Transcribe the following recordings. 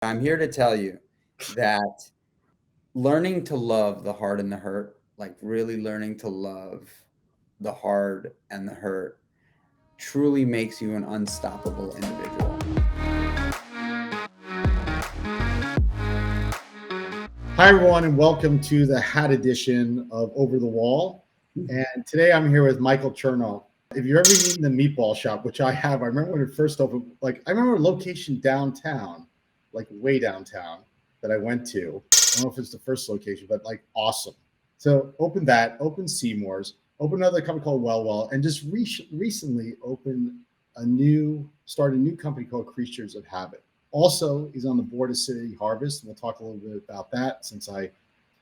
I'm here to tell you that learning to love the hard and the hurt, like really learning to love the hard and the hurt, truly makes you an unstoppable individual. Hi, everyone, and welcome to the Hat edition of Over the Wall. And today I'm here with Michael Chernow. If you've ever eaten the Meatball Shop, which I have, I remember when it first opened, I remember a location downtown, like way downtown, that I went to. I don't know if it's the first location, but awesome. So opened that, opened Seamore's, opened another company called Well, and just recently started a new company called Creatures of Habit. Also, he's on the board of City Harvest. We'll talk a little bit about that since I,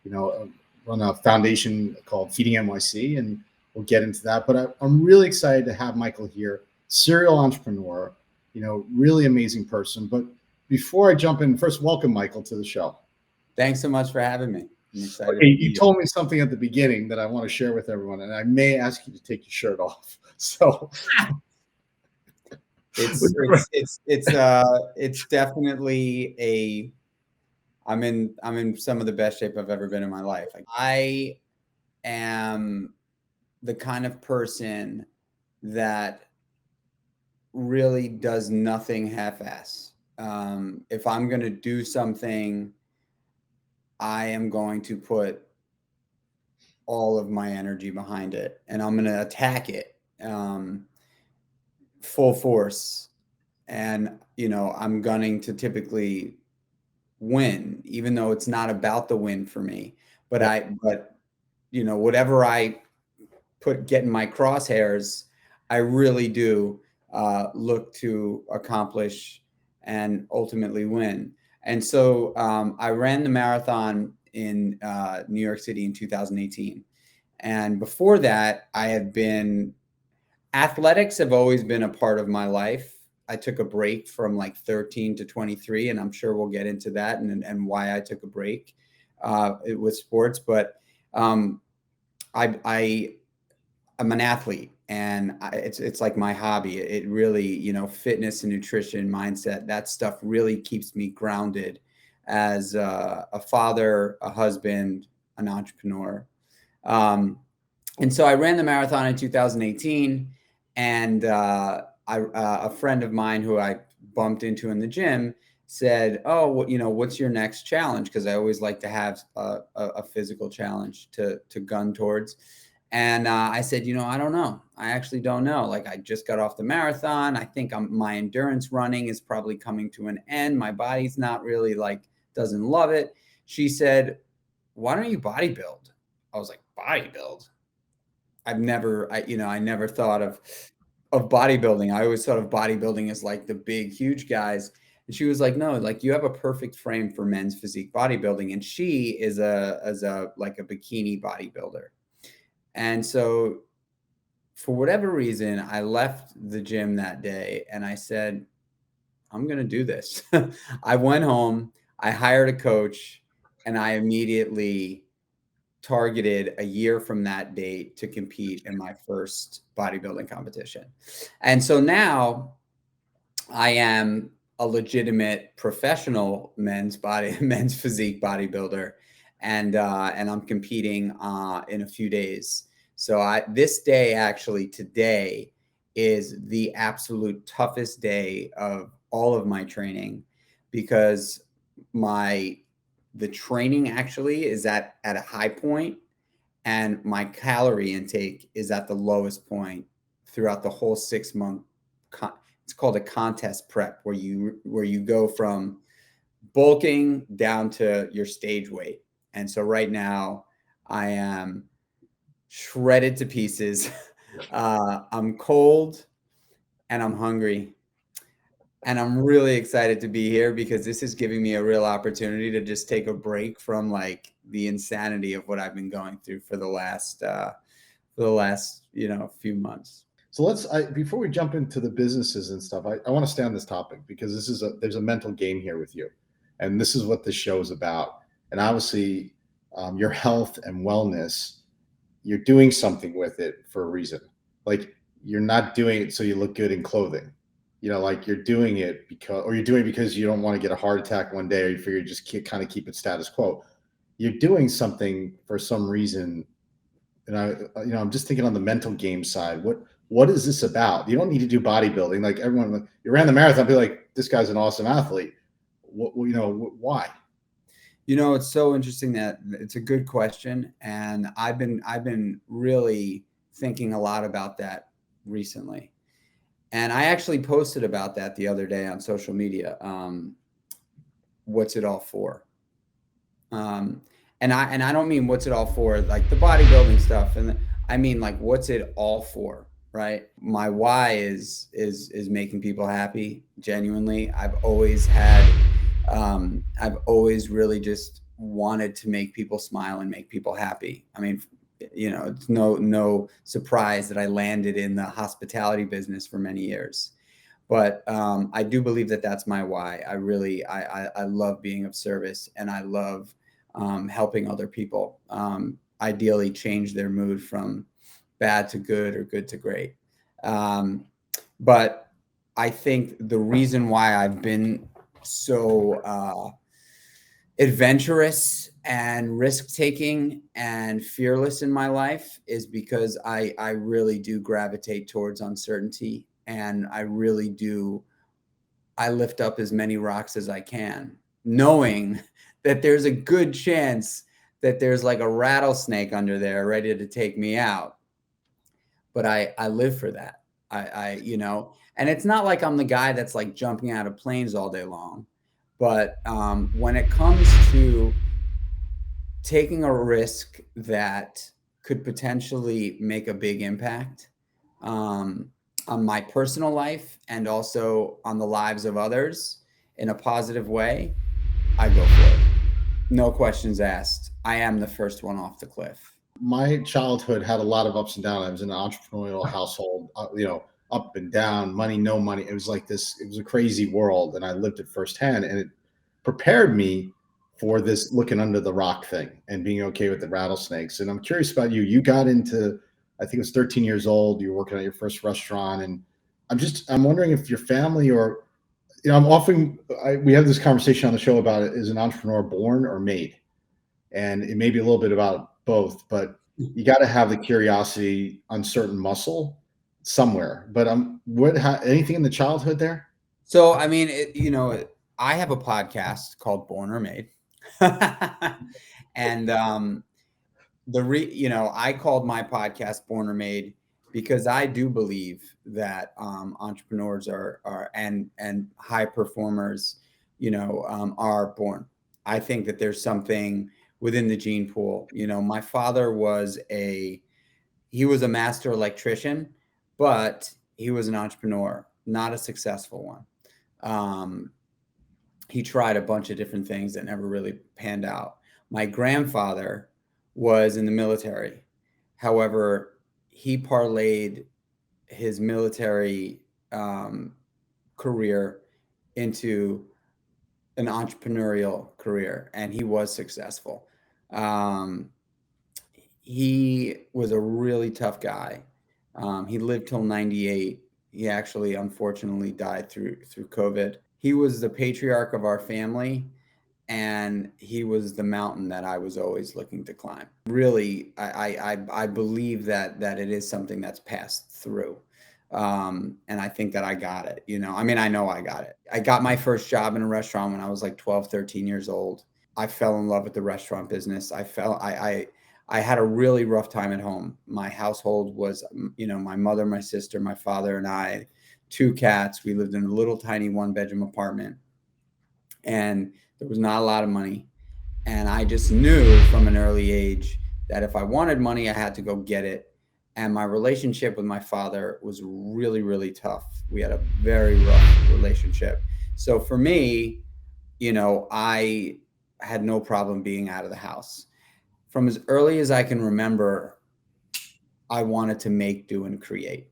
run a foundation called Feeding NYC, and we'll get into that. But I'm really excited to have Michael here, serial entrepreneur, really amazing person. But before I jump in, first, welcome, Michael, to the show. Thanks so much for having me. I'm excited. Okay, you told me something at the beginning that I want to share with everyone, and I may ask you to take your shirt off. So it's definitely I'm in some of the best shape I've ever been in my life. I am the kind of person that really does nothing half-ass. If I'm going to do something, I am going to put all of my energy behind it, and I'm going to attack it full force. And, I'm gunning to typically win, even though it's not about the win for me. But whatever I get in my crosshairs, I really do look to accomplish and ultimately win. And so I ran the marathon in New York City in 2018. And before that, athletics have always been a part of my life. I took a break from like 13 to 23, and I'm sure we'll get into that and why I took a break with sports. But I'm an athlete, and it's like my hobby. It really, fitness and nutrition, mindset, that stuff really keeps me grounded as a father, a husband, an entrepreneur. And so I ran the marathon in 2018, and a friend of mine who I bumped into in the gym said, "Oh, what's your next challenge?" Because I always like to have a physical challenge to gun towards. And I said, I don't know. I actually don't know. Like, I just got off the marathon. I think my endurance running is probably coming to an end. My body's not really doesn't love it. She said, "Why don't you bodybuild?" I was like, "Bodybuild?" I never thought of bodybuilding. I always thought of bodybuilding as like the big, huge guys. And she was like, "No, like you have a perfect frame for men's physique bodybuilding." And she is a bikini bodybuilder. And so for whatever reason, I left the gym that day and I said, "I'm going to do this." I went home, I hired a coach, and I immediately targeted a year from that date to compete in my first bodybuilding competition. And so now I am a legitimate professional men's physique bodybuilder, and I'm competing in a few days. So this day, actually today, is the absolute toughest day of all of my training, because the training actually is at a high point, and my calorie intake is at the lowest point throughout the whole 6 month. It's called a contest prep, where you go from bulking down to your stage weight. And so right now I am shredded to pieces. I'm cold and I'm hungry. And I'm really excited to be here, because this is giving me a real opportunity to just take a break from the insanity of what I've been going through for the last few months. So before we jump into the businesses and stuff, I want to stay on this topic, because there's a mental game here with you, and this is what this show is about. And obviously, your health and wellness, you're doing something with it for a reason. Like, you're not doing it so you look good in clothing. like you're doing it or you're doing it because you don't want to get a heart attack one day, or you figure just kind of keep it status quo. You're doing something for some reason. And I'm just thinking on the mental game side, what is this about? You don't need to do bodybuilding. Like everyone, you ran the marathon, be like, this guy's an awesome athlete. Why? It's so interesting that it's a good question. And I've been really thinking a lot about that recently. And I actually posted about that the other day on social media. What's it all for? And I don't mean what's it all for, like the bodybuilding stuff. I mean, like, what's it all for? Right. My why is making people happy. Genuinely. I've always really just wanted to make people smile and make people happy. I mean, it's no surprise that I landed in the hospitality business for many years, but I do believe that that's my why. I love being of service, and I love helping other people ideally change their mood from bad to good or good to great. But I think the reason why I've been so adventurous and risk-taking and fearless in my life is because I really do gravitate towards uncertainty, and I lift up as many rocks as I can, knowing that there's a good chance that there's like a rattlesnake under there ready to take me out. But I live for that. And it's not like I'm the guy that's like jumping out of planes all day long. But when it comes to taking a risk that could potentially make a big impact on my personal life and also on the lives of others in a positive way, I go for it. No questions asked. I am the first one off the cliff. My childhood had a lot of ups and downs. I was in an entrepreneurial household, up and down, money, no money. It was like this, it was a crazy world, and I lived it firsthand, and it prepared me for this looking under the rock thing and being okay with the rattlesnakes. And I'm curious about you. You got into, I think it was 13 years old, you were working at your first restaurant, and I'm wondering if your family or, we have this conversation on the show about it. Is an entrepreneur born or made? And it may be a little bit about both, but you got to have the curiosity, uncertain muscle somewhere. But anything in the childhood there? So, I mean, I have a podcast called Born or Made. And I called my podcast Born or Made because I do believe that entrepreneurs and high performers, are born. I think that there's something within the gene pool. My father was a master electrician, but he was an entrepreneur, not a successful one. He tried a bunch of different things that never really panned out. My grandfather was in the military. However, he parlayed his military career into an entrepreneurial career, and he was successful. He was a really tough guy. He lived till 98. He actually, unfortunately, died through COVID. He was the patriarch of our family, and he was the mountain that I was always looking to climb. Really, I believe that it is something that's passed through. And I think that I got it. I know I got it. I got my first job in a restaurant when I was like 12, 13 years old. I fell in love with the restaurant business. I had a really rough time at home. My household was, my mother, my sister, my father, and I, 2 cats. We lived in a little tiny 1-bedroom apartment, and there was not a lot of money. And I just knew from an early age that if I wanted money, I had to go get it. And my relationship with my father was really, really tough. We had a very rough relationship. So for me, I had no problem being out of the house. From as early as I can remember, I wanted to make, do, and create.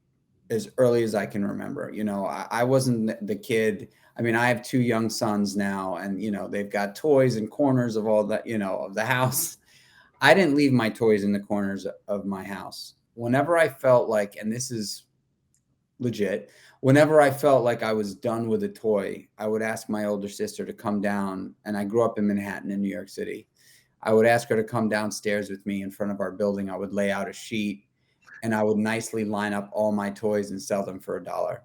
As early as I can remember. I wasn't the kid. I mean, I have 2 young sons now, and they've got toys in corners of all that, of the house. I didn't leave my toys in the corners of my house. Whenever I felt like, and this is legit, whenever I felt like I was done with a toy, I would ask my older sister to come down. And I grew up in Manhattan in New York City. I would ask her to come downstairs with me in front of our building. I would lay out a sheet and I would nicely line up all my toys and sell them for $1.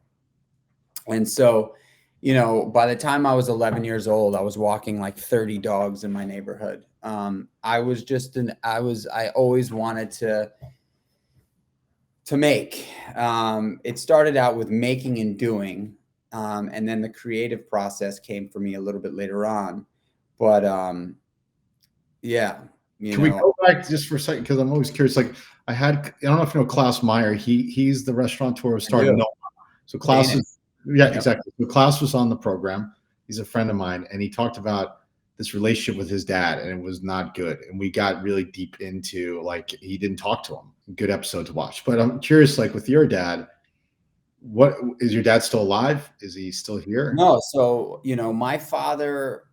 And so, by the time I was 11 years old, I was walking like 30 dogs in my neighborhood. I always wanted to make. It started out with making and doing. And then the creative process came for me a little bit later on. But yeah, Can we go back just for a second? Because I'm always curious. Like I don't know if you know Klaus Meyer. He's the restaurateur who started Noma. So Klaus is, yeah, exactly. So Klaus was on the program. He's a friend of mine, and he talked about this relationship with his dad, and it was not good. And we got really deep into, like, he didn't talk to him. Good episode to watch. But I'm curious, like with your dad, what is your dad still alive? Is he still here? No. So, my father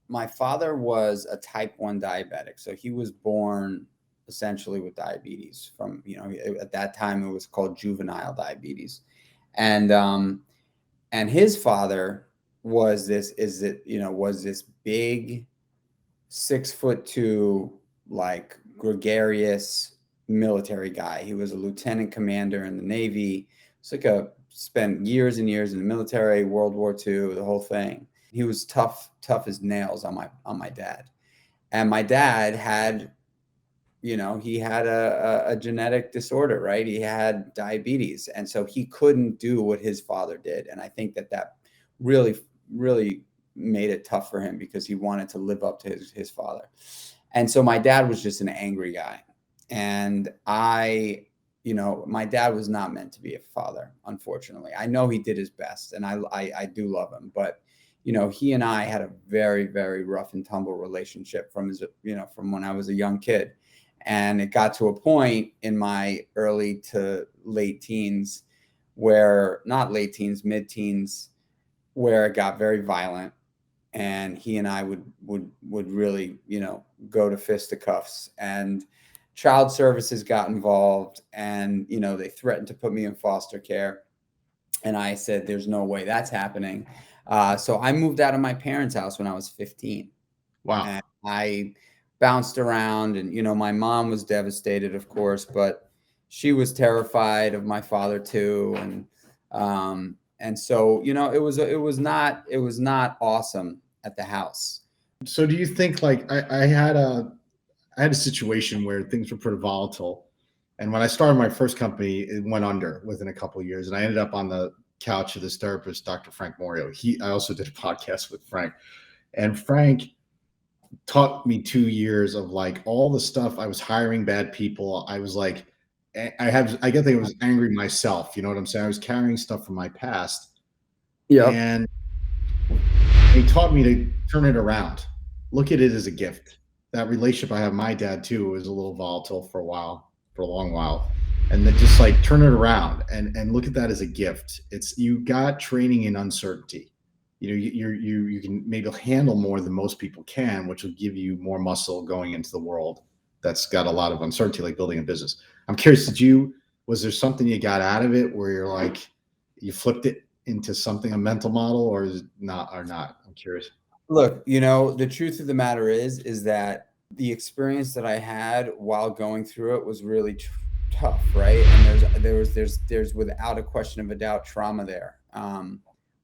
was a type 1 diabetic. So he was born essentially with diabetes from, at that time it was called juvenile diabetes. And his father was this big 6'2", like gregarious military guy. He was a lieutenant commander in the Navy. It's spent years and years in the military, World War II, the whole thing. He was tough as nails on my dad. And my dad had, he had a genetic disorder, right? He had diabetes. And so he couldn't do what his father did. And I think that really, really made it tough for him because he wanted to live up to his father. And so my dad was just an angry guy. And my dad was not meant to be a father, unfortunately. I know he did his best, and I do love him, but he and I had a very, very rough and tumble relationship from when I was a young kid. And it got to a point in my early to late teens mid-teens, where it got very violent. And he and I would really, go to fisticuffs, and child services got involved, and, they threatened to put me in foster care. And I said, there's no way that's happening. So I moved out of my parents' house when I was 15. Wow. And I bounced around, and, my mom was devastated, of course, but she was terrified of my father too. And so, it was not awesome at the house. So do you think, like, I had a situation where things were pretty volatile. And when I started my first company, it went under within a couple of years. And I ended up on the couch of this therapist, Dr. Frank Morio. I also did a podcast with Frank. And Frank taught me 2 years of, like, all the stuff. I was hiring bad people. I was like, I guess I was angry myself. You know what I'm saying? I was carrying stuff from my past. Yeah. And he taught me to turn it around. Look at it as a gift. That relationship I have with my dad too was a little volatile for a long while. And then just, like, turn it around and look at that as a gift. You got training in uncertainty. You can maybe handle more than most people can, which will give you more muscle going into the world that's got a lot of uncertainty, like building a business. I'm curious, was there something you got out of it where you're like, you flipped it into something, a mental model, or is it not? I'm curious. Look, the truth of the matter is that the experience that I had while going through it was really tough, right? And there's without a question of a doubt trauma there.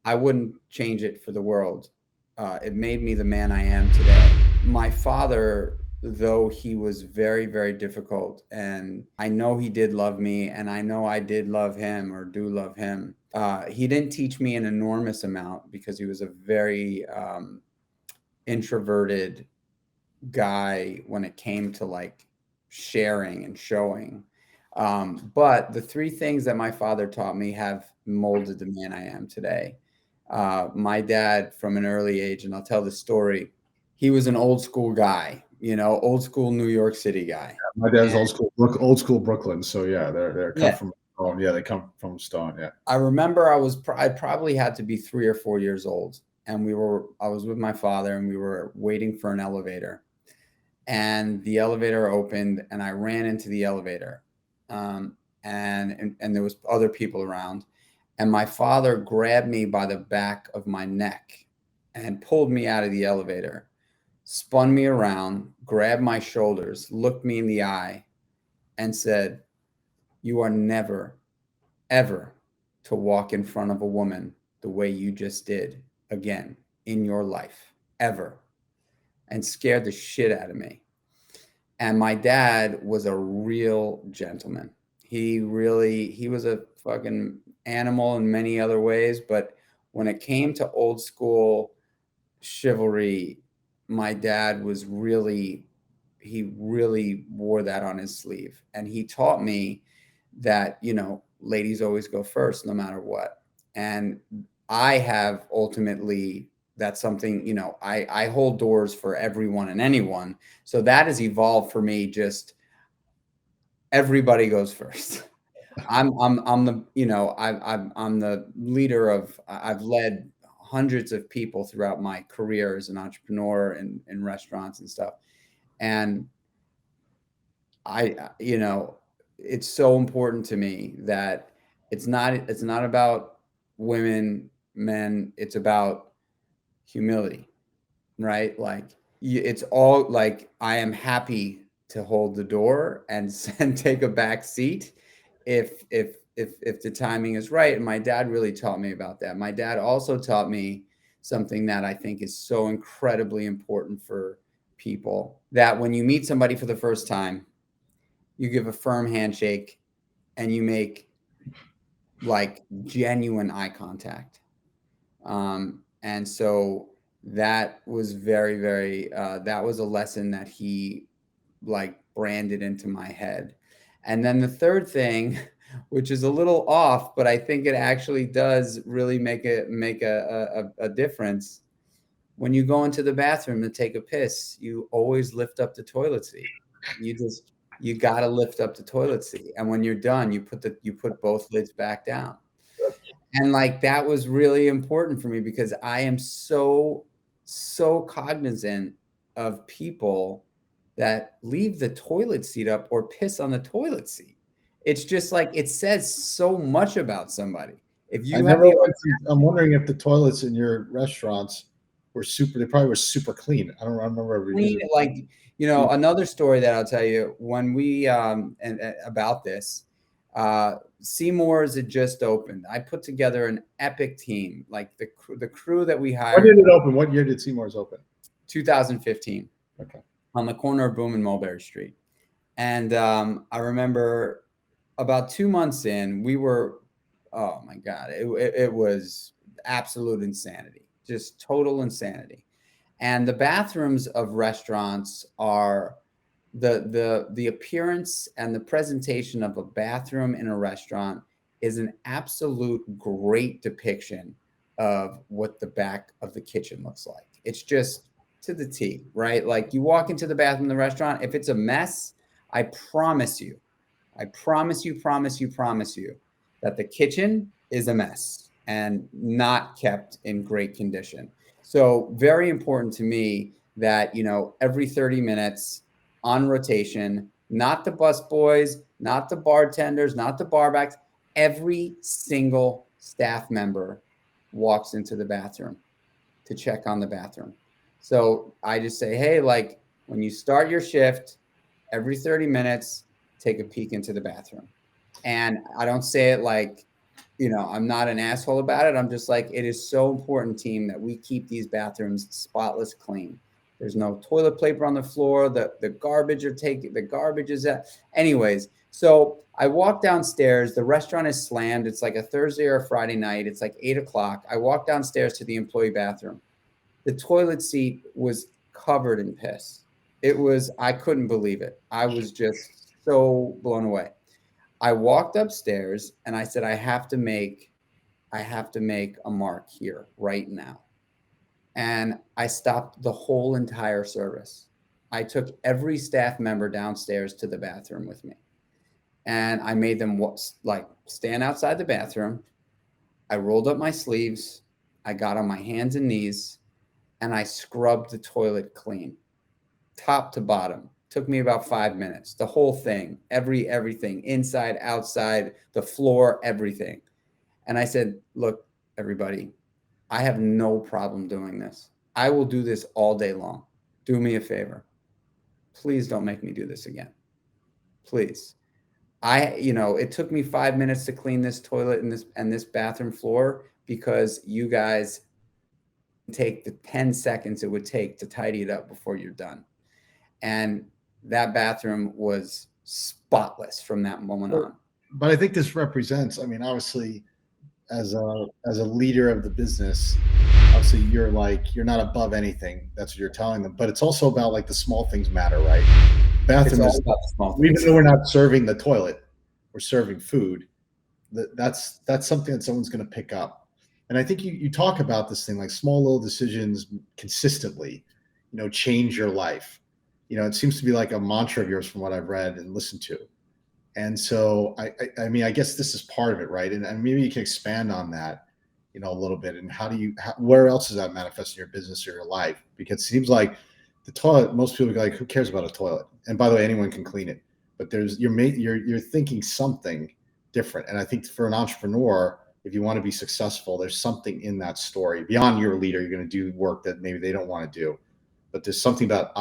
I wouldn't change it for the world. It made me the man I am today. My father, though he was very, very difficult, and I know he did love me, and I know I did love him or do love him. He didn't teach me an enormous amount because he was a very introverted guy when it came to, like, sharing and showing. But the 3 things that my father taught me have molded the man I am today. My dad, from an early age, and I'll tell the story, he was an old school guy, old school New York City guy. My dad's old school Brooklyn. So yeah, they're cut from stone. Yeah, they come from stone. Yeah. I remember I probably had to be 3 or 4 years old, and I was with my father, and we were waiting for an elevator, and the elevator opened, and I ran into the elevator, and there was other people around, And my father grabbed me by the back of my neck and pulled me out of the elevator, spun me around, grabbed my shoulders, looked me in the eye, and said, "You are never, ever to walk in front of a woman the way you just did again in your life, ever," and scared the shit out of me. And my dad was a real gentleman. He was a fucking animal in many other ways, but when it came to old school chivalry, my dad was really, he really wore that on his sleeve. And he taught me that, ladies always go first no matter what. And I have ultimately, that's something, I hold doors for everyone and anyone. So that has evolved for me. Just everybody goes first. I'm the, I'm the leader of, I've led hundreds of people throughout my career as an entrepreneur in restaurants and stuff. And it's so important to me that it's not about women, men, it's about humility, right? Like it's all like, I am happy to hold the door and and take a back seat if the timing is right. And my dad really taught me about that. My dad also taught me something that I think is so incredibly important for people, that when you meet somebody for the first time, you give a firm handshake and you make like genuine eye contact. And so that was very, very, that was a lesson that he like branded into my head. And then the third thing, which is a little off, but I think it actually does really make a difference. When you go into the bathroom to take a piss, you always lift up the toilet seat. You got to lift up the toilet seat. And when you're done, you put both lids back down. And like that was really important for me because I am so cognizant of people that leave the toilet seat up or piss on the toilet seat. It's just like, it says so much about somebody. If I you have never the went to, I'm wondering if the toilets in your restaurants were super, they probably were super clean. I don't remember ever clean, visiting. like, another story that I'll tell you, when we and about this, Seamore's had just opened. I put together an epic team, like the crew that we When hired. did it open? What year did Seamore's open? 2015. Okay. On the corner of Boom and Mulberry Street. And I remember about 2 months in, we were, oh my God, it was absolute insanity, just total insanity. And the bathrooms of restaurants are the appearance and the presentation of a bathroom in a restaurant is an absolute great depiction of what the back of the kitchen looks like. It's just to the T, right? Like you walk into the bathroom in the restaurant, if it's a mess, I promise you, promise you that the kitchen is a mess and not kept in great condition. So very important to me that, every 30 minutes on rotation, not the bus boys, not the bartenders, not the barbacks, every single staff member walks into the bathroom to check on the bathroom. So I just say, hey, like when you start your shift, every 30 minutes, take a peek into the bathroom. And I don't say it like, I'm not an asshole about it. I'm just like, it is so important, team, that we keep these bathrooms spotless clean. There's no toilet paper on the floor. The garbage the garbage is out. Anyways, so I walk downstairs. The restaurant is slammed. It's like a Thursday or a Friday night. It's like 8 o'clock. I walk downstairs to the employee bathroom. The toilet seat was covered in piss. I couldn't believe it. I was just so blown away. I walked upstairs and I said, I have to make a mark here right now. And I stopped the whole entire service. I took every staff member downstairs to the bathroom with me. And I made them like stand outside the bathroom. I rolled up my sleeves. I got on my hands and knees and I scrubbed the toilet clean, top to bottom. Took me about 5 minutes. The whole thing, everything, inside, outside, the floor, everything. And I said, look, everybody, I have no problem doing this. I will do this all day long. Do me a favor. Please don't make me do this again. Please. It took me 5 minutes to clean this toilet and this bathroom floor because you guys take the 10 seconds it would take to tidy it up before you're done. And that bathroom was spotless from that moment on. But I think this represents, I mean, obviously, as a leader of the business, obviously you're not above anything. That's what you're telling them. But it's also about like the small things matter, right? Bathroom is about the small things. Even though we're not serving the toilet, we're serving food. That's something that someone's going to pick up. And I think you talk about this thing, like small little decisions consistently, change your life. It seems to be like a mantra of yours from what I've read and listened to. And so, I mean, I guess this is part of it, right? And maybe you can expand on that, a little bit. And where else does that manifest in your business or your life? Because it seems like the toilet, most people are like, who cares about a toilet? And by the way, anyone can clean it. But you're thinking something different. And I think for an entrepreneur, if you want to be successful, there's something in that story beyond your leader. You're going to do work that maybe they don't want to do. But there's something about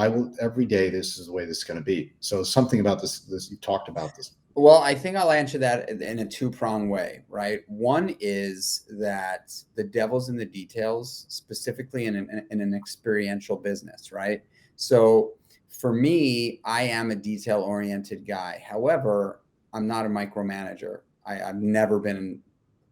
every day, this is the way this is going to be. So something about this you talked about this. Well, I think I'll answer that in a two-pronged way, right? One is that the devil's in the details, specifically in an experiential business, right? So for me, I am a detail-oriented guy. However, I'm not a micromanager. I've never been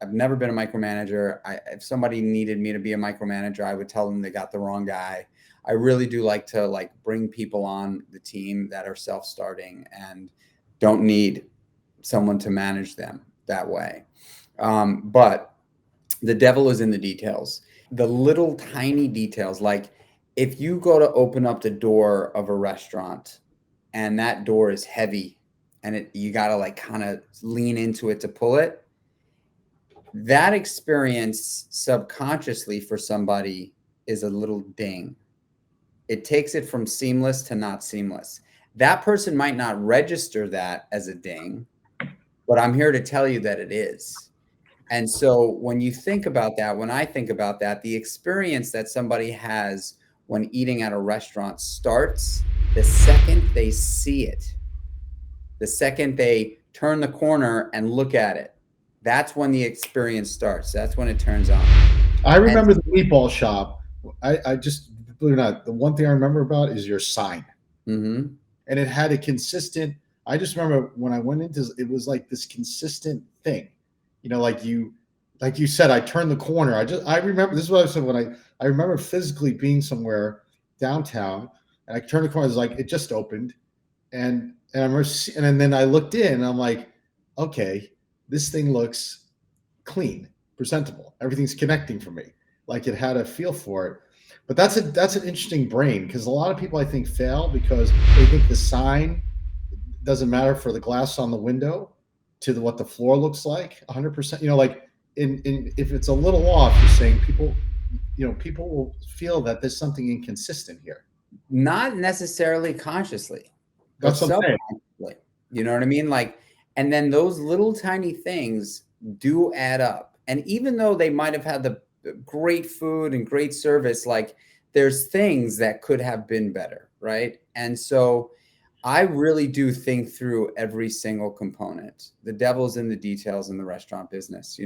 a micromanager. If somebody needed me to be a micromanager, I would tell them they got the wrong guy. I really do like to bring people on the team that are self-starting and don't need someone to manage them that way. But the devil is in the details, the little tiny details. Like if you go to open up the door of a restaurant and that door is heavy and you got to kind of lean into it to pull it, that experience subconsciously for somebody is a little ding. It takes it from seamless to not seamless. That person might not register that as a ding, but I'm here to tell you that it is. And so when you think about that, when I think about that, the experience that somebody has when eating at a restaurant starts the second they see it, the second they turn the corner and look at it. That's when the experience starts. That's when it turns on. I remember the Meatball Shop. I just, believe it or not, the one thing I remember about is your sign. Mm-hmm. And it had a consistent, I just remember when I went into, it was like this consistent thing, like you said, I turned the corner. I remember, this is what I said when I remember physically being somewhere downtown and I turned the corner, it was like, it just opened. And then I looked in and I'm like, okay, this thing looks clean, presentable. Everything's connecting for me. Like it had a feel for it. But that's an interesting brain, because a lot of people I think fail because they think the sign doesn't matter for the glass on the window to what the floor looks like 100%. Like if it's a little off, you're saying people will feel that there's something inconsistent here. Not necessarily consciously. That's something. You know what I mean? And then those little tiny things do add up. And even though they might have had the great food and great service, there's things that could have been better, right? And so I really do think through every single component. The devil's in the details in the restaurant business,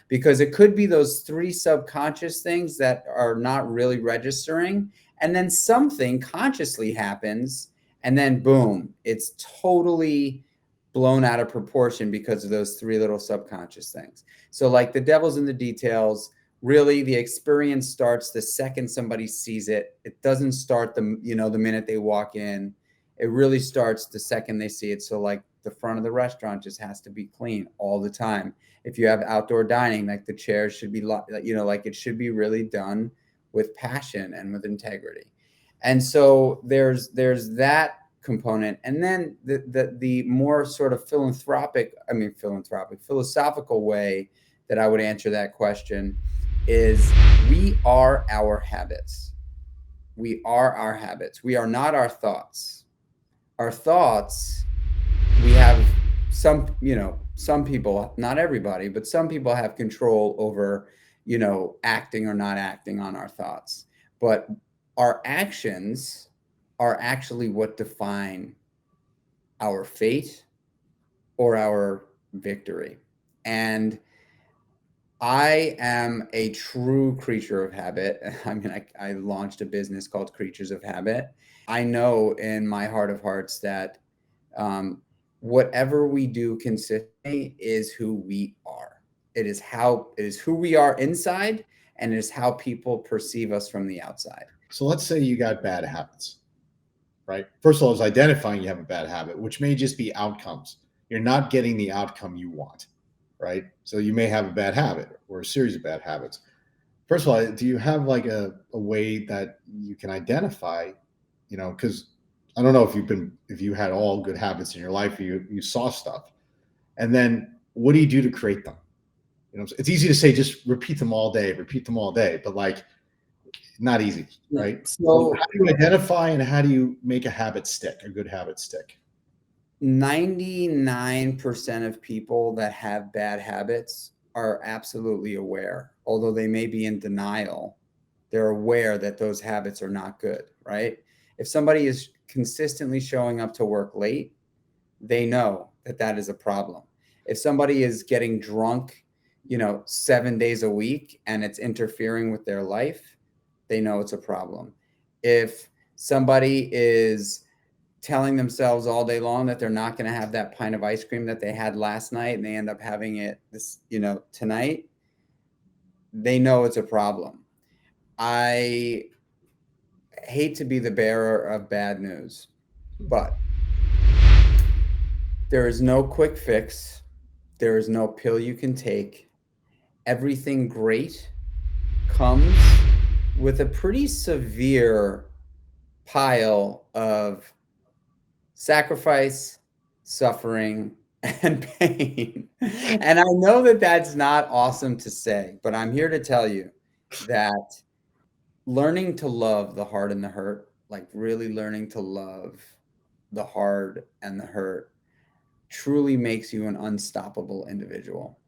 because it could be those three subconscious things that are not really registering. And then something consciously happens and then boom, it's totally blown out of proportion because of those three little subconscious things. So the devil's in the details. Really, the experience starts the second somebody sees it. It doesn't start the minute they walk in. It really starts the second they see it. So the front of the restaurant just has to be clean all the time. If you have outdoor dining, the chairs should be, it should be really done with passion and with integrity. And so there's that component. And then the more sort of philosophical way that I would answer that question is we are our habits. We are our habits. We are not our thoughts. Our thoughts, we have some some people, not everybody, but some people have control over, acting or not acting on our thoughts. But our actions are actually what define our fate or our victory. And I am a true creature of habit. I mean, I launched a business called Creatures of Habit. I know in my heart of hearts that um, whatever we do consistently is who we are. It is who we are inside, and it is how people perceive us from the outside. So let's say you got bad habits, right? First of all, is identifying you have a bad habit, which may just be outcomes. You're not getting the outcome you want, right? So you may have a bad habit or a series of bad habits. First of all, do you have like a way that you can identify, because I don't know if you had all good habits in your life, or you saw stuff. And then what do you do to create them? It's easy to say just repeat them all day, but like not easy, right? So So how do you identify and how do you make a good habit stick? 99% of people that have bad habits are absolutely aware, although they may be in denial. They're aware that those habits are not good, right? If somebody is consistently showing up to work late, they know that that is a problem. If somebody is getting drunk, 7 days a week and it's interfering with their life, they know it's a problem. If somebody is telling themselves all day long that they're not going to have that pint of ice cream that they had last night and they end up having it tonight, they know it's a problem. I hate to be the bearer of bad news, but there is no quick fix. There is no pill you can take. Everything great comes with a pretty severe pile of sacrifice, suffering, and pain. And I know that that's not awesome to say, but I'm here to tell you that learning to love the hard and the hurt, like really learning to love the hard and the hurt, truly makes you an unstoppable individual.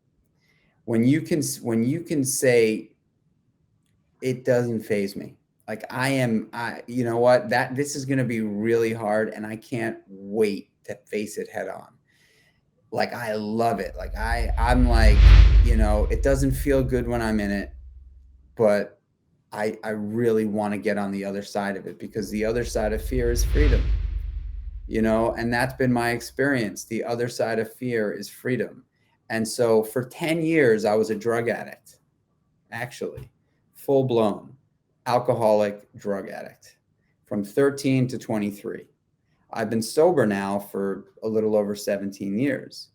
When you can say it doesn't phase me. Like you know what, that this is going to be really hard and I can't wait to face it head on. Like I love it. Like I'm like, it doesn't feel good when I'm in it, but I really want to get on the other side of it because the other side of fear is freedom. And that's been my experience. The other side of fear is freedom. And so for 10 years I was a drug addict, actually, full blown alcoholic drug addict from 13 to 23. I've been sober now for a little over 17 years.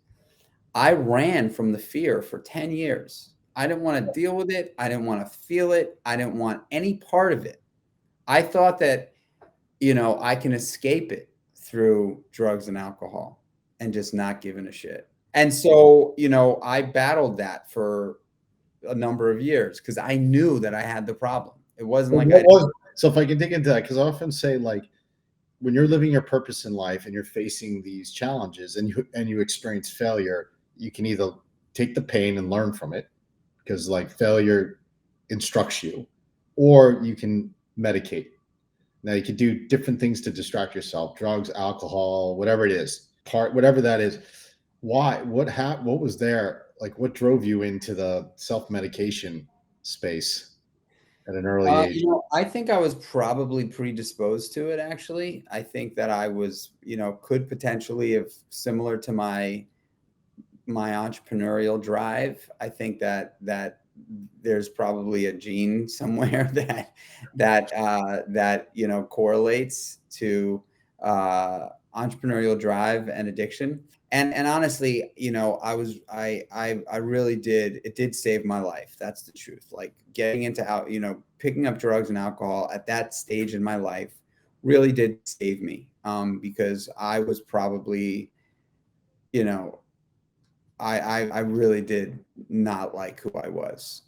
I ran from the fear for 10 years. I didn't want to deal with it. I didn't want to feel it. I didn't want any part of it. I thought that, I can escape it through drugs and alcohol and just not giving a shit. And so, I battled that for a number of years because I knew that I had the problem. It wasn't like So if I can dig into that, because I often say like when you're living your purpose in life and you're facing these challenges and you experience failure, you can either take the pain and learn from it because like failure instructs you, or you can medicate. Now you can do different things to distract yourself, drugs, alcohol, whatever it is, whatever that is. Why? What was there? Like what drove you into the self-medication space at an early age? I think I was probably predisposed to it, actually. I think that I was, could potentially have, similar to my entrepreneurial drive. I think that there's probably a gene somewhere that correlates to entrepreneurial drive and addiction. And honestly, I really did. It did save my life. That's the truth. Like getting into picking up drugs and alcohol at that stage in my life really did save me. Because I was probably, you know, I really did not like who I was.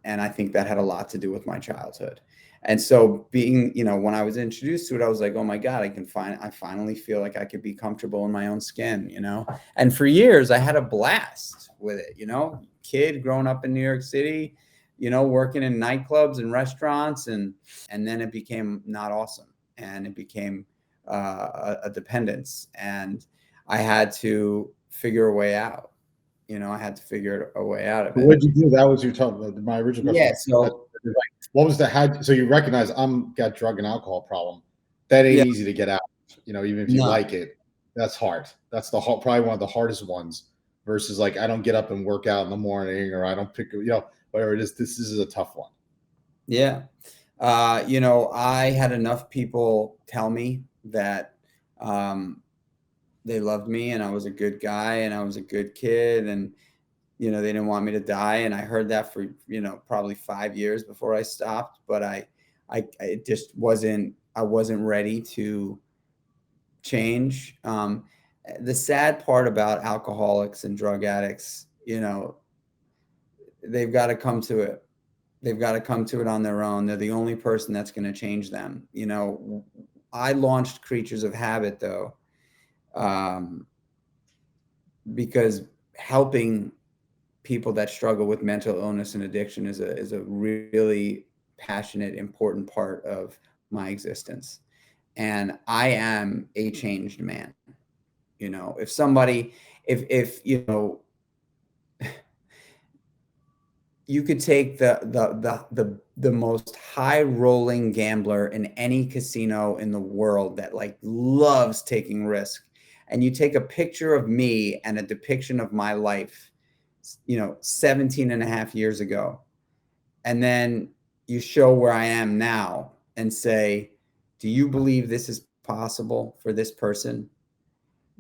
And I think that had a lot to do with my childhood. And so being, when I was introduced to it, I was like, oh my God, I finally feel like I could be comfortable in my own skin, And for years I had a blast with it, kid growing up in New York City, working in nightclubs and restaurants, and then it became not awesome, and it became a dependence, and I had to figure a way out. I had to figure a way out of it. What did you do? That was your talk. My original question. Yeah. So what was the so you recognize I'm got drug and alcohol problem. That ain't yeah, easy to get out. Even if you no, like it, that's hard. That's probably one of the hardest ones. Versus like I don't get up and work out in the morning, or I don't pick, whatever it is. This is a tough one. yeah. I had enough people tell me that they loved me, and I was a good guy, and I was a good kid, and they didn't want me to die. And I heard that for probably 5 years before I stopped. But I it just wasn't. I wasn't ready to change. The sad part about alcoholics and drug addicts, they've got to come to it. They've got to come to it on their own. They're the only person that's going to change them. I launched Creatures of Habit, though, because helping people that struggle with mental illness and addiction is a really passionate, important part of my existence. And I am a changed man. If somebody, if you could take the most high rolling gambler in any casino in the world that like loves taking risk, and you take a picture of me and a depiction of my life, 17 and a half years ago, and then you show where I am now and say, do you believe this is possible for this person?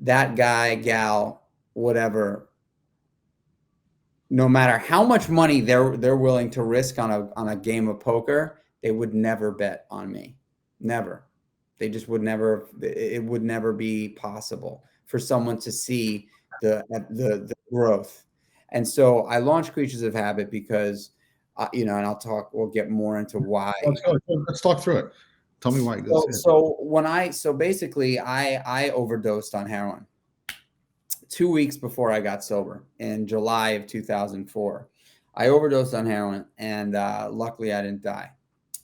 That guy, gal, whatever, no matter how much money they're willing to risk on a game of poker, they would never bet on me. Never. They just would never. It would never be possible for someone to see the growth. And so I launched Creatures of Habit because, and we'll get more into why. Let's talk through it. Tell me why. So basically I overdosed on heroin 2 weeks before I got sober in July of 2004. I overdosed on heroin, and luckily I didn't die.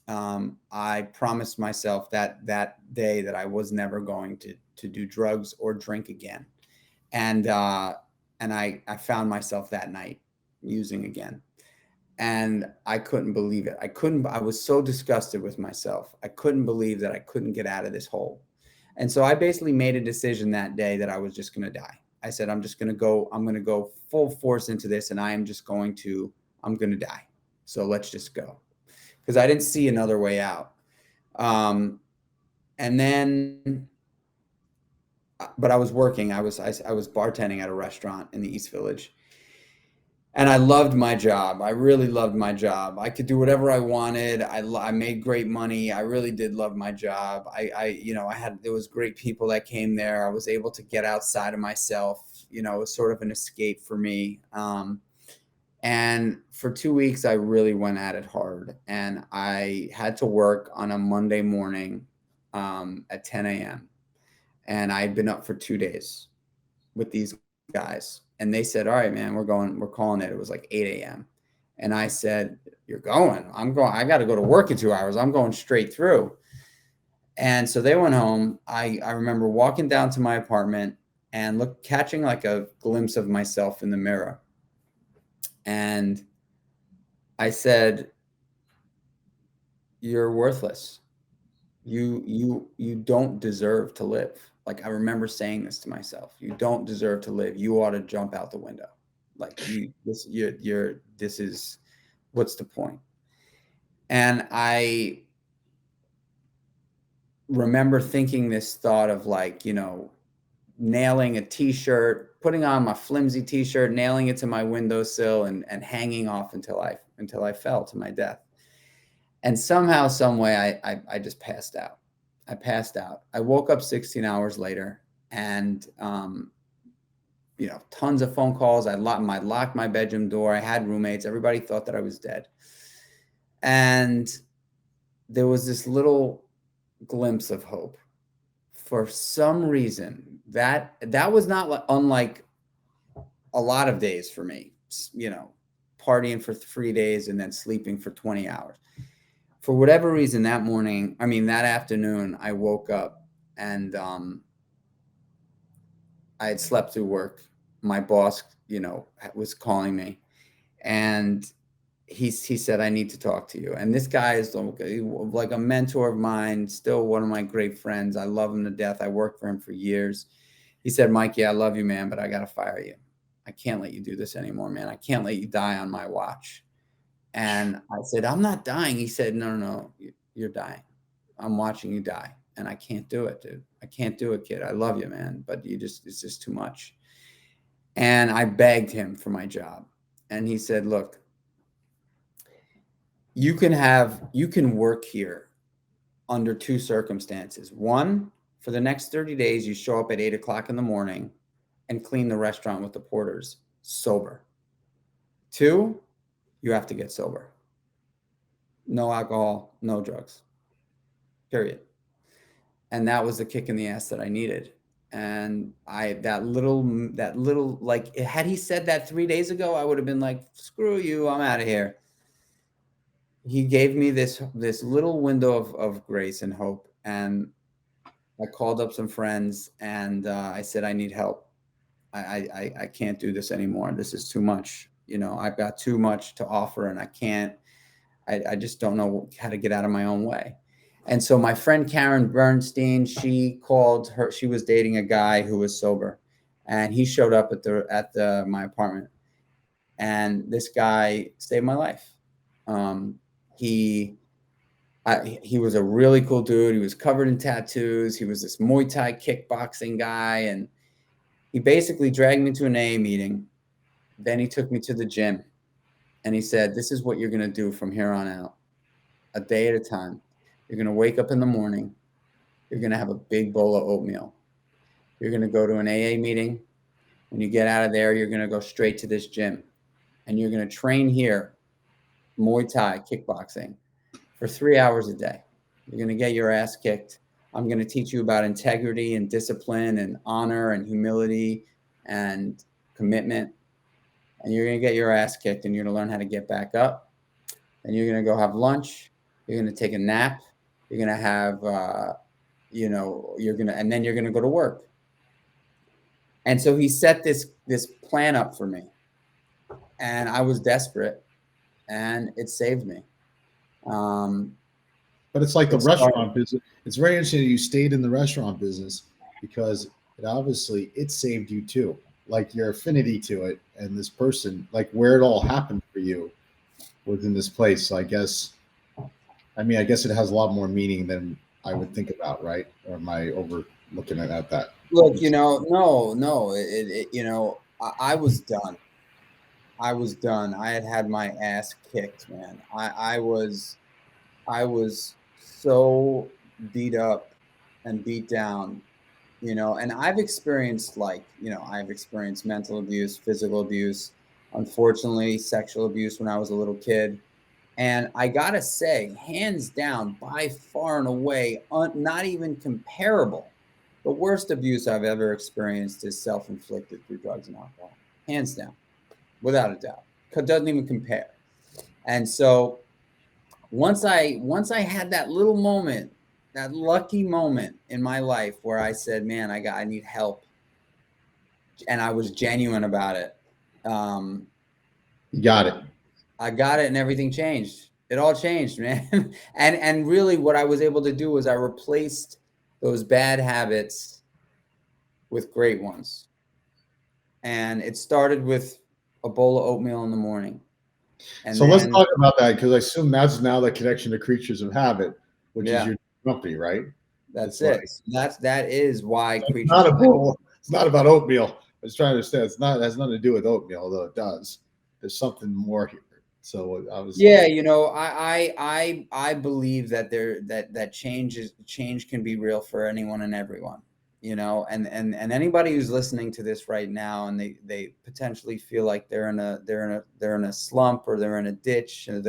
I promised myself that day that I was never going to do drugs or drink again. And I found myself that night using again. And I couldn't believe it. I was so disgusted with myself. I couldn't believe that I couldn't get out of this hole. And so I basically made a decision that day that I was just going to die. I said, I'm going to go full force into this, and I'm going to die. So let's just go. Because I didn't see another way out. And then, but I was working. I was bartending at a restaurant in the East Village. And I loved my job. I really loved my job. I could do whatever I wanted. I made great money. I really did love my job. There was great people that came there. I was able to get outside of myself. It was sort of an escape for me. And for 2 weeks, I really went at it hard. And I had to work on a Monday morning at 10 a.m. And I'd been up for 2 days with these guys. And they said, all right, man, we're calling it. It was like 8 a.m. And I said, you're going? I'm going. I got to go to work in 2 hours. I'm going straight through. And so they went home. I remember walking down to my apartment and catching like a glimpse of myself in the mirror. And I said, you're worthless. You don't deserve to live. Like, I remember saying this to myself. You don't deserve to live. You ought to jump out the window. Like, this is, what's the point? And I remember thinking this thought of like, nailing a t-shirt, putting on my flimsy t-shirt, nailing it to my windowsill, and hanging off until I fell to my death. And somehow, some way, I just passed out. I passed out. I woke up 16 hours later, and tons of phone calls. I locked my bedroom door. I had roommates. Everybody thought that I was dead. And there was this little glimpse of hope. For some reason, that was not unlike a lot of days for me, partying for 3 days and then sleeping for 20 hours. For whatever reason, that afternoon, I woke up and I had slept through work. My boss, was calling me, and he said, I need to talk to you. And this guy is like a mentor of mine, still one of my great friends. I love him to death. I worked for him for years. He said, Mikey, I love you, man, but I got to fire you. I can't let you do this anymore, man. I can't let you die on my watch. And I said, I'm not dying. He said, no, you're dying. I'm watching you die. And I can't do it, dude. I can't do it, kid. I love you, man. But it's just too much. And I begged him for my job. And he said, look, you can work here under two circumstances. One, for the next 30 days, you show up at 8 o'clock in the morning and clean the restaurant with the porters sober. Two, you have to get sober. No alcohol, no drugs, period. And that was the kick in the ass that I needed. And that little, like, had he said that 3 days ago, I would have been like, screw you, I'm out of here. He gave me this little window of grace and hope. And I called up some friends and I said, I need help. I can't do this anymore. This is too much. I've got too much to offer and I just don't know how to get out of my own way. And so my friend Karen Bernstein, she was dating a guy who was sober, and he showed up at my apartment, and this guy saved my life. He was a really cool dude. He was covered in tattoos. He was this Muay Thai kickboxing guy, and he basically dragged me to an AA meeting. Then he took me to the gym, and he said, this is what you're going to do from here on out, a day at a time. You're going to wake up in the morning. You're going to have a big bowl of oatmeal. You're going to go to an AA meeting. When you get out of there, you're going to go straight to this gym, and you're going to train here, Muay Thai, kickboxing, for 3 hours a day. You're going to get your ass kicked. I'm going to teach you about integrity and discipline and honor and humility and commitment. And you're going to get your ass kicked, and you're going to learn how to get back up. And you're going to go have lunch. You're going to take a nap. You're going to have, and then you're going to go to work. And so he set this plan up for me, and I was desperate, and it saved me. But it's like the restaurant business. It's very interesting that you stayed in the restaurant business because it saved you too. Like your affinity to it and this person, like where it all happened for you within this place. So I guess it has a lot more meaning than I would think about, right? Or am I overlooking at that? Look, no. I was done. I was done. I had my ass kicked, man. I was so beat up and beat down, and I've experienced mental abuse, physical abuse, unfortunately, sexual abuse when I was a little kid. And I gotta say, hands down, by far and away, not even comparable, the worst abuse I've ever experienced is self-inflicted through drugs and alcohol. Hands down, without a doubt. It doesn't even compare. And so once I had that little moment, that lucky moment in my life where I said, man, I need help. And I was genuine about it. You got it. I got it, and everything changed. It all changed, man. and really what I was able to do was I replaced those bad habits with great ones. And it started with a bowl of oatmeal in the morning. And so let's talk about that, because I assume that's now the connection to creatures of habit, which is your company, right? That's it. That is why creatures. Not a bowl. It's not about oatmeal. I was trying to understand. It has nothing to do with oatmeal, although it does. There's something more here. So I was. Yeah, I believe that that change can be real for anyone and everyone. And anybody who's listening to this right now and they potentially feel like they're in a slump or they're in a ditch and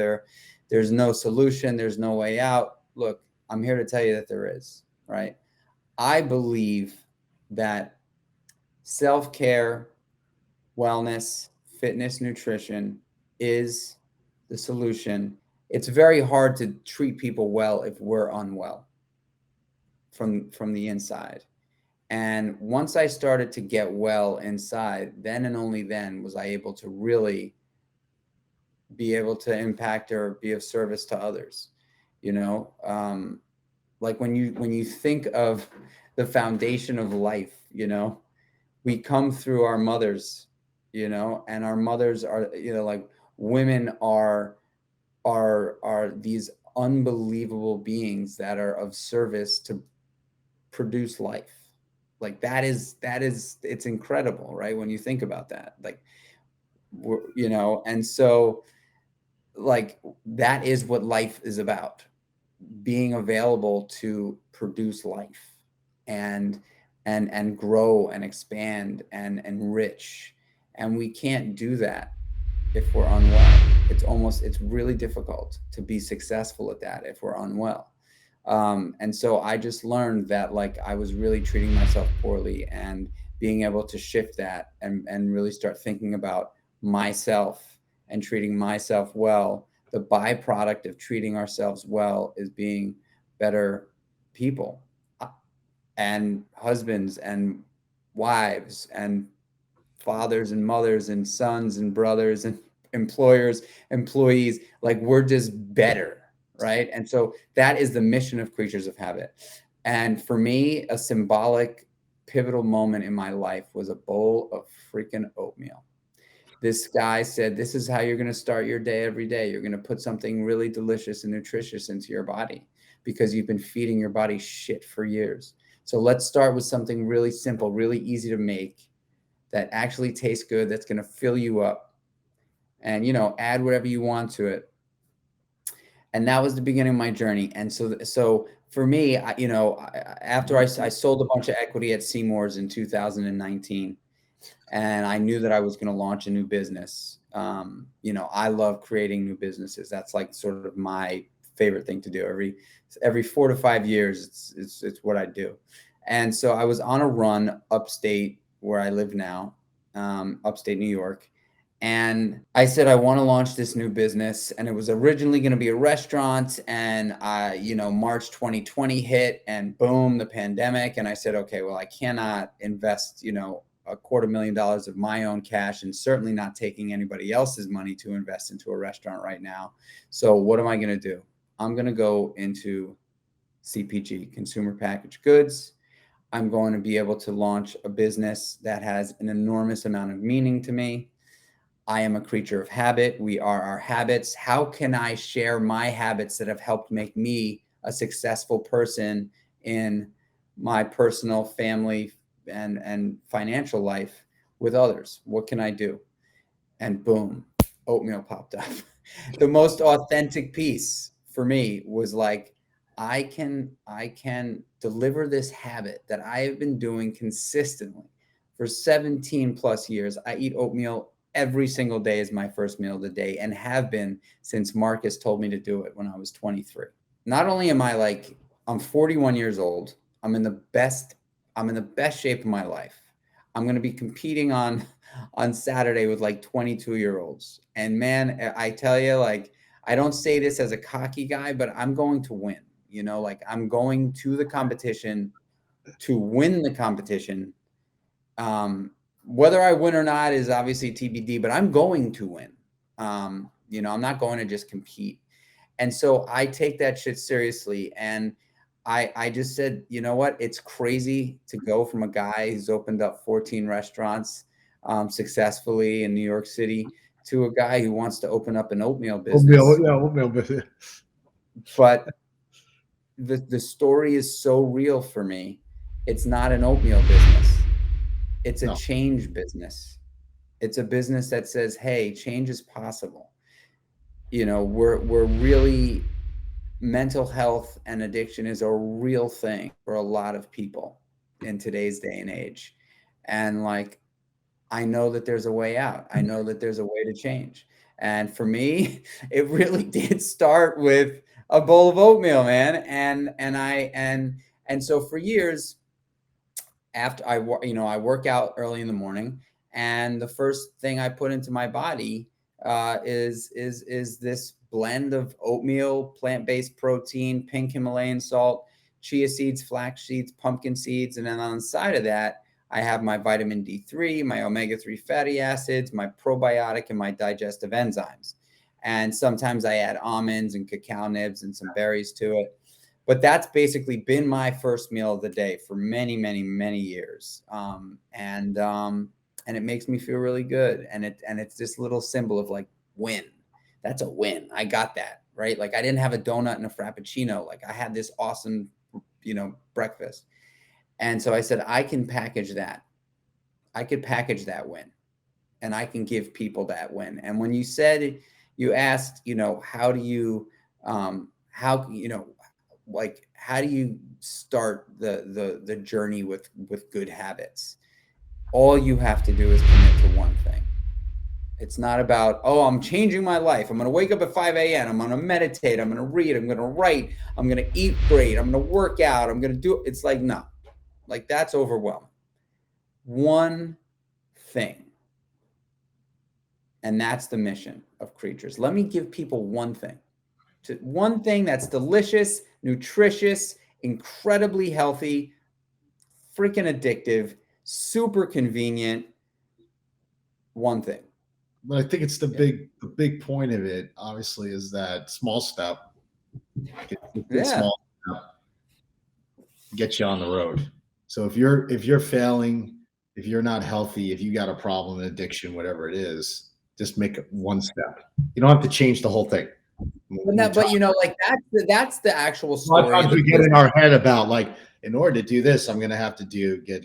there's no solution, there's no way out. look, I'm here to tell you that there is, right? I believe that self-care, wellness, fitness, nutrition is the solution. It's very hard to treat people well if we're unwell from the inside. And once I started to get well inside, then and only then was I able to really be able to impact or be of service to others. You know, like when you think of the foundation of life, you know, we come through our mothers, you know, and our mothers are, you know, like women are these unbelievable beings that are of service to produce life. Like that is it's incredible, right? When you think about that, like you know, and so like that is what life is about, being available to produce life and and grow and expand and enrich. And we can't do that if we're unwell. It's really difficult to be successful at that if we're unwell. And so I just learned that like I was really treating myself poorly, and being able to shift that and really start thinking about myself and treating myself well. The byproduct of treating ourselves well is being better people, and husbands and wives and fathers and mothers and sons and brothers and employers, employees. Like we're just better, right? And so that is the mission of Creatures of Habit. And for me, a symbolic pivotal moment in my life was a bowl of freaking oatmeal. This guy said, this is how you're going to start your day every day. You're going to put something really delicious and nutritious into your body because you've been feeding your body shit for years. So let's start with something really simple, really easy to make, that actually tastes good, that's going to fill you up, and, you know, add whatever you want to it. And that was the beginning of my journey. And so for me, you know, after I sold a bunch of equity at Seamore's in 2019, and I knew that I was going to launch a new business. You know, I love creating new businesses. That's like sort of my favorite thing to do. Every 4 to 5 years, it's what I do. And so I was on a run upstate where I live now, upstate New York. And I said, I want to launch this new business. And it was originally going to be a restaurant. And you know, March 2020 hit, and boom, the pandemic. And I said, okay, well, I cannot invest, you know, $250,000 of my own cash, and certainly not taking anybody else's money to invest into a restaurant right now. So what am I going to do? I'm going to go into CPG, consumer packaged goods. I'm going to be able to launch a business that has an enormous amount of meaning to me. I am a creature of habit. We are our habits. How can I share my habits that have helped make me a successful person in my personal, family, and financial life with others? What can I do? And boom, oatmeal popped up. The most authentic piece for me was like, I can deliver this habit that I have been doing consistently for 17 plus years. I eat oatmeal every single day as my first meal of the day, and have been since Marcus told me to do it when I was 23. Not only am I like, I'm 41 years old, I'm in the best shape of my life. I'm going to be competing on Saturday with like 22-year-olds. And man, I tell you, like, I don't say this as a cocky guy, but I'm going to win. You know, like I'm going to the competition to win the competition. Whether I win or not is obviously TBD, but I'm going to win. You know, I'm not going to just compete. And so I take that shit seriously. And I just said, you know what? It's crazy to go from a guy who's opened up 14 restaurants successfully in New York City to a guy who wants to open up an oatmeal business. Oatmeal business. But the story is so real for me. It's not an oatmeal business. It's a change business. It's a business that says, hey, change is possible. You know, we're really, mental health and addiction is a real thing for a lot of people in today's day and age. And like, I know that there's a way out. I know that there's a way to change. And for me, it really did start with a bowl of oatmeal, man. And so for years, after I work out early in the morning, and the first thing I put into my body is this blend of oatmeal, plant-based protein, pink Himalayan salt, chia seeds, flax seeds, pumpkin seeds, and then on the side of that, I have my vitamin D3, my omega-3 fatty acids, my probiotic, and my digestive enzymes. And sometimes I add almonds and cacao nibs and some berries to it. But that's basically been my first meal of the day for many, many, many years. And it makes me feel really good. And it's this little symbol of like win. That's a win. I got that, right? Like I didn't have a donut and a frappuccino. Like I had this awesome, breakfast. And so I said, I can package that. I could package that win, and I can give people that win. And when you asked, how do you, how do you start the journey with good habits? All you have to do is commit to one thing. It's not about, oh, I'm changing my life. I'm going to wake up at 5 a.m. I'm going to meditate. I'm going to read. I'm going to write. I'm going to eat great. I'm going to work out. I'm going to do. It's like, no, like that's overwhelming. One thing. And that's the mission of Creatures. Let me give people one thing. One thing that's delicious, nutritious, incredibly healthy, freaking addictive, super convenient. One thing. But I think it's the big point of it, obviously, is that small step. Small step gets you on the road. So if you're failing, if you're not healthy, if you got a problem, an addiction, whatever it is, just make one step. You don't have to change the whole thing. But that's the actual story. A lot of times we get in our head about like, in order to do this, I'm going to have to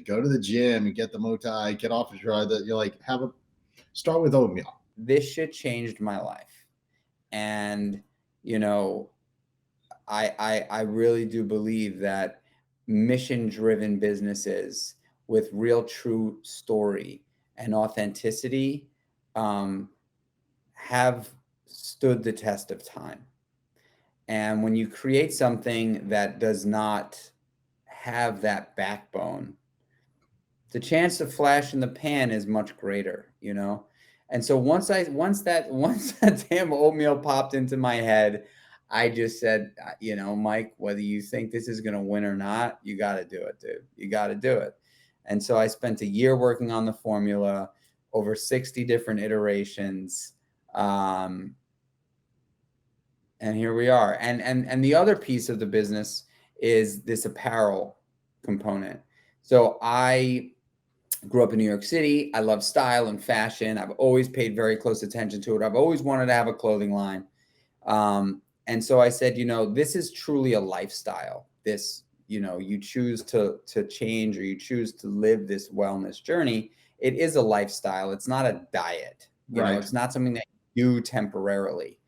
go to the gym and get the Muay, get off the drug. That you're like, start with oatmeal. This shit changed my life, and I really do believe that mission-driven businesses with real, true story and authenticity have stood the test of time. And when you create something that does not have that backbone, the chance to flash in the pan is much greater, And so once that damn oatmeal popped into my head, I just said, Mike, whether you think this is going to win or not, you got to do it, dude. You got to do it. And so I spent a year working on the formula, over 60 different iterations. And here we are. And the other piece of the business is this apparel component. So I grew up in New York City. I love style and fashion. I've always paid very close attention to it. I've always wanted to have a clothing line. And so I said, this is truly a lifestyle. This, you choose to change, or you choose to live this wellness journey. It is a lifestyle. It's not a diet. Right. It's not something that you do temporarily.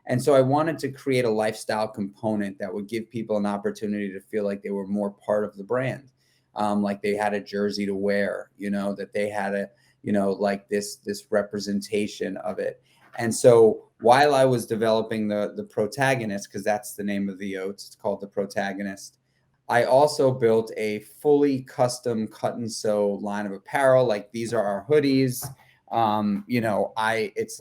And so I wanted to create a lifestyle component that would give people an opportunity to feel like they were more part of the brand. Like they had a jersey to wear, that they had like this representation of it. And so while I was developing the Protagonist, because that's the name of the oats, it's called the Protagonist, I also built a fully custom cut and sew line of apparel. Like these are our hoodies. It's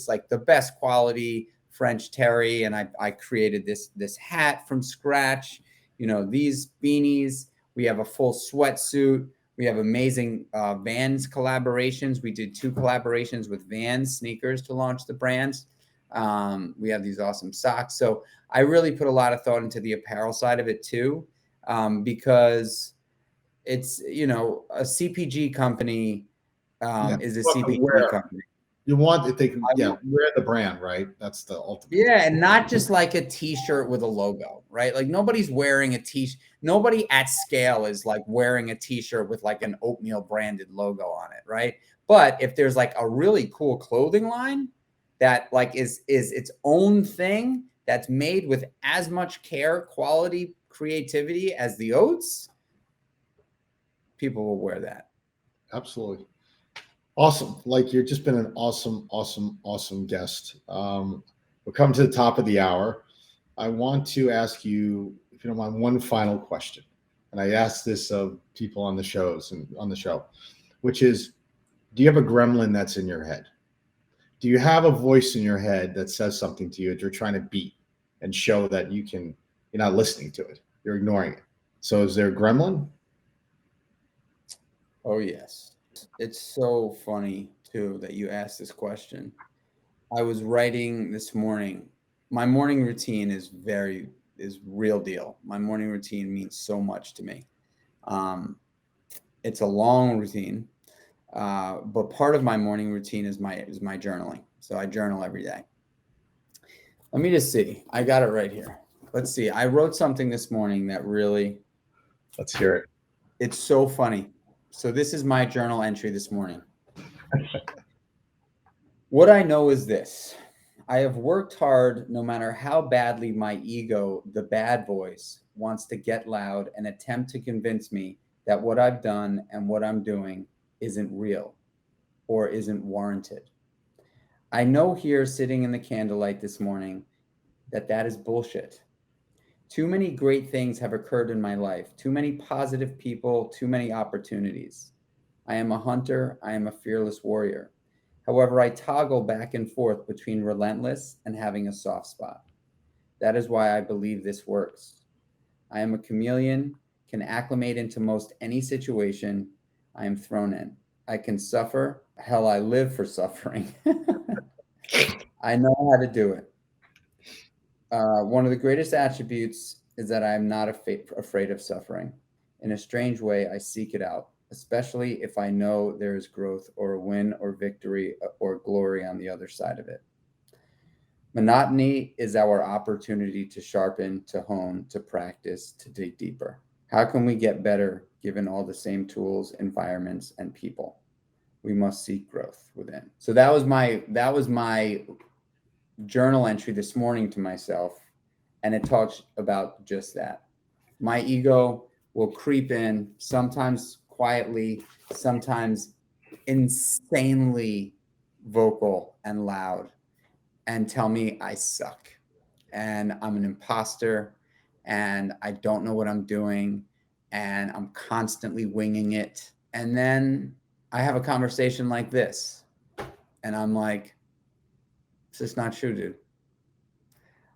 like the best quality French terry. And I created this hat from scratch, these beanies. We have a full sweatsuit. We have amazing Vans collaborations. We did 2 collaborations with Vans sneakers to launch the brands. We have these awesome socks. So I really put a lot of thought into the apparel side of it too, because it's, a CPG company is a CPG company. You want if they can, wear the brand, right? That's the ultimate. Yeah, and not just like a T-shirt with a logo, right? Like nobody's wearing a T-shirt. Nobody at scale is like wearing a T-shirt with like an oatmeal branded logo on it, right? But if there's like a really cool clothing line that like is its own thing, that's made with as much care, quality, creativity as the oats, people will wear that. Absolutely. Awesome. Like you've just been an awesome guest. We're coming to the top of the hour. I want to ask you, if you don't mind, one final question. And I ask this of people on the shows and on the show, which is, do you have a gremlin that's in your head? Do you have a voice in your head that says something to you that you're trying to beat and show that you're not listening to it, you're ignoring it? So is there a gremlin? Oh, yes. It's so funny, too, that you asked this question. I was writing this morning. My morning routine is real deal. My morning routine means so much to me. It's a long routine, but part of my morning routine is my journaling. So I journal every day. Let me just see. I got it right here. Let's see. I wrote something this morning that really. Let's hear it. It's so funny. So this is my journal entry this morning. What I know is this. I have worked hard no matter how badly my ego, the bad voice, wants to get loud and attempt to convince me that what I've done and what I'm doing isn't real or isn't warranted. I know here sitting in the candlelight this morning that is bullshit. Too many great things have occurred in my life, too many positive people, too many opportunities. I am a hunter, I am a fearless warrior. However, I toggle back and forth between relentless and having a soft spot. That is why I believe this works. I am a chameleon, can acclimate into most any situation I am thrown in. I can suffer. Hell, I live for suffering. I know how to do it. One of the greatest attributes is that I am not afraid of suffering. In a strange way, I seek it out, especially if I know there is growth or a win or victory or glory on the other side of it. Monotony is our opportunity to sharpen, to hone, to practice, to dig deeper. How can we get better given all the same tools, environments, and people? We must seek growth within. So that was my journal entry this morning to myself, and it talks about just that. My ego will creep in, sometimes quietly, sometimes insanely vocal and loud, and tell me I suck and I'm an imposter and I don't know what I'm doing and I'm constantly winging it. And then I have a conversation like this and I'm like, this is not true, dude.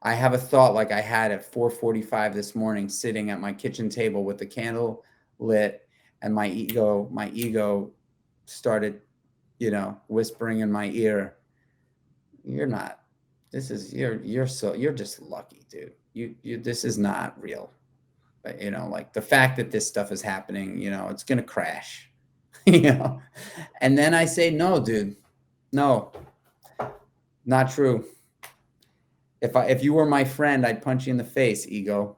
I have a thought like I had at 4:45 this morning, sitting at my kitchen table with the candle lit, and my ego started, whispering in my ear, "You're not. You're just lucky, dude. This is not real. But like the fact that this stuff is happening, it's gonna crash, And then I say, no, dude, no, not true. If you were my friend, I'd punch you in the face, ego.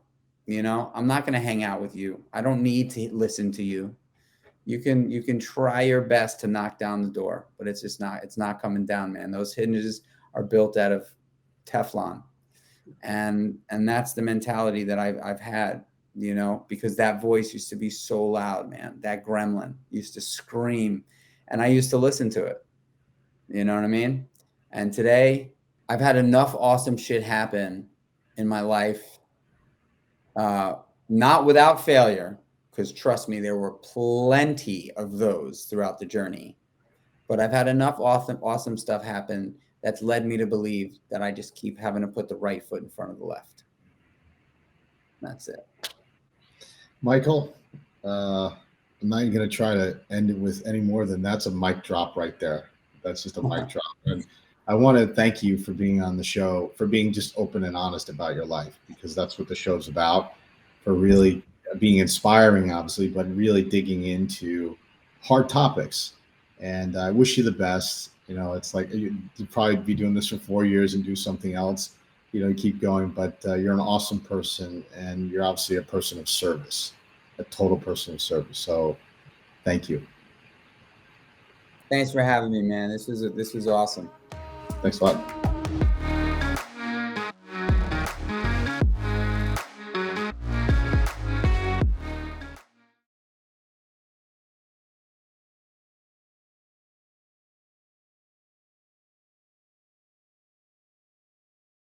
I'm not going to hang out with you. I don't need to listen to you. You can try your best to knock down the door, but it's not coming down, man. Those hinges are built out of Teflon. And that's the mentality that I've had, because that voice used to be so loud, man. That gremlin used to scream and I used to listen to it. You know what I mean? And today I've had enough awesome shit happen in my life, not without failure, because trust me, there were plenty of those throughout the journey. But I've had enough awesome stuff happen that's led me to believe that I just keep having to put the right foot in front of the left. That's it. Michael, I'm not even going to try to end it with any more than that's a mic drop right there. That's just a mic drop. And I want to thank you for being on the show, for being just open and honest about your life, because that's what the show's about, for really being inspiring, obviously, but really digging into hard topics. And I wish you the best. It's like you'd probably be doing this for 4 years and do something else, keep going. But you're an awesome person, and you're obviously a person of service, a total person of service. So thank you. Thanks for having me, man. This was awesome. Thanks a lot.